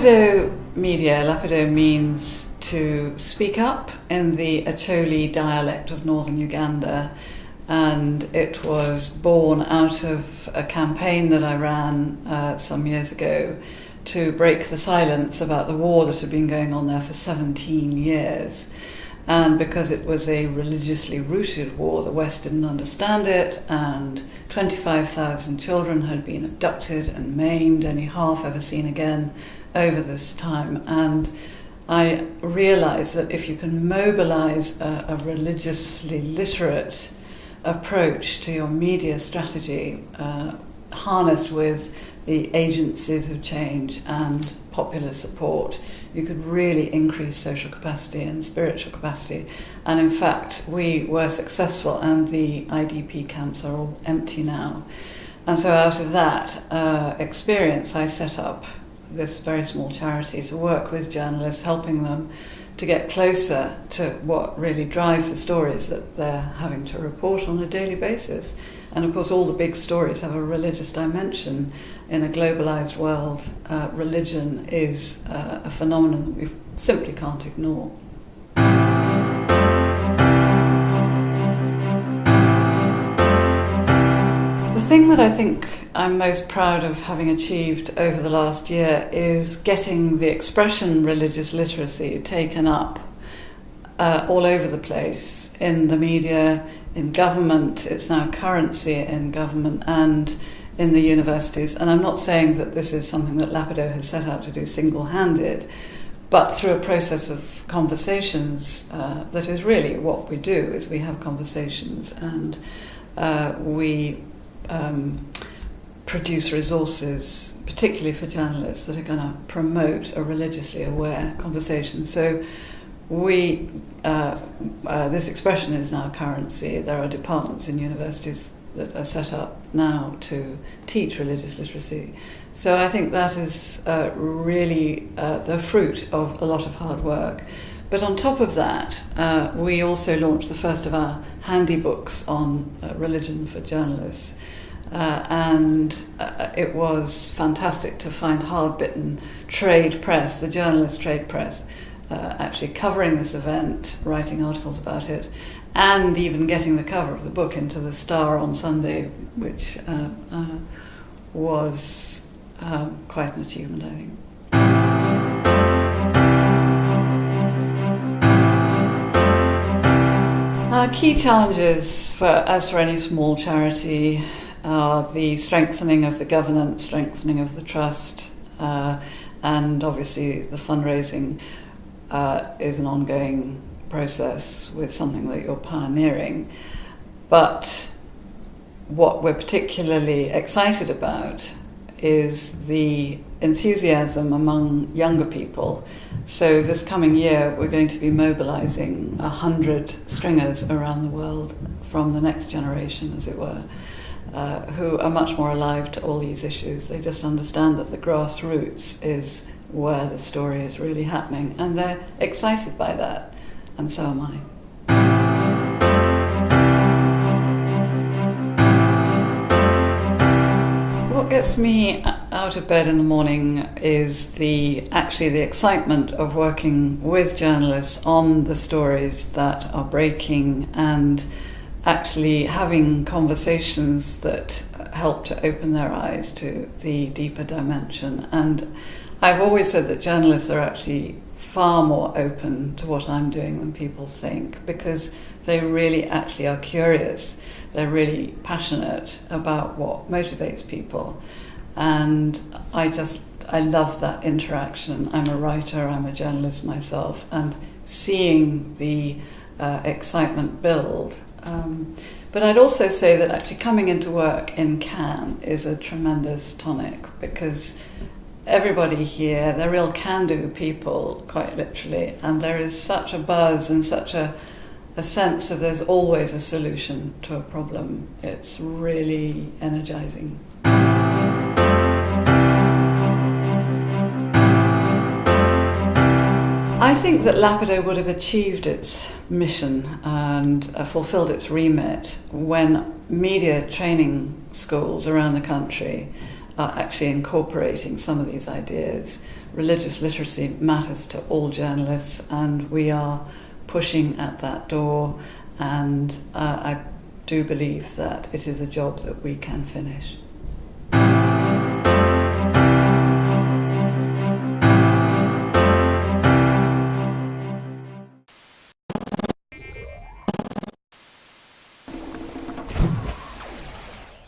Lapido Media, Lapido means to speak up in the Acholi dialect of northern Uganda, and it was born out of a campaign that I ran some years ago to break the silence about the war that had been going on there for 17 years. And because it was a religiously rooted war, the West didn't understand it, and 25,000 children had been abducted and maimed, only half ever seen again over this time. And I realised that if you can mobilise a religiously literate approach to your media strategy, harnessed with the agencies of change and popular support, you could really increase social capacity and spiritual capacity. And in fact, we were successful, and the IDP camps are all empty now. And so out of that experience, I set up this very small charity to work with journalists, helping them to get closer to what really drives the stories that they're having to report on a daily basis. And of course, all the big stories have a religious dimension. In a globalized world, religion is a phenomenon that we simply can't ignore. The thing that I think I'm most proud of having achieved over the last year is getting the expression religious literacy taken up all over the place, in the media, in government. It's now currency in government and in the universities. And I'm not saying that this is something that Lapido has set out to do single-handed, but through a process of conversations, that is really what we do, is we have conversations, and we produce resources, particularly for journalists, that are going to promote a religiously aware conversation. So this expression is now currency. There are departments in universities that are set up now to teach religious literacy. So I think that is really the fruit of a lot of hard work. But on top of that, we also launched the first of our handy books on religion for journalists. And it was fantastic to find hard-bitten trade press, the journalist trade press, actually covering this event, writing articles about it, and even getting the cover of the book into the Star on Sunday, which was quite an achievement, I think. Our key challenges, as for any small charity, are the strengthening of the governance, strengthening of the trust, and obviously the fundraising is an ongoing process with something that you're pioneering. But what we're particularly excited about is the enthusiasm among younger people. So this coming year, we're going to be mobilizing 100 stringers around the world from the next generation, as it were, who are much more alive to all these issues. They just understand that the grassroots is where the story is really happening, and they're excited by that, and so am I. What gets me out of bed in the morning is the excitement of working with journalists on the stories that are breaking, and actually having conversations that help to open their eyes to the deeper dimension. And I've always said that journalists are actually far more open to what I'm doing than people think, because they really actually are curious. They're really passionate about what motivates people. And I love that interaction. I'm a writer, I'm a journalist myself, and seeing the excitement build. But I'd also say that actually coming into work in CAN is a tremendous tonic, because everybody here, they're real can-do people, quite literally, and there is such a buzz and such a sense of there's always a solution to a problem. It's really energizing. I think that Lapido would have achieved its mission and fulfilled its remit when media training schools around the country are actually incorporating some of these ideas. Religious literacy matters to all journalists, and we are pushing at that door, and I do believe that it is a job that we can finish.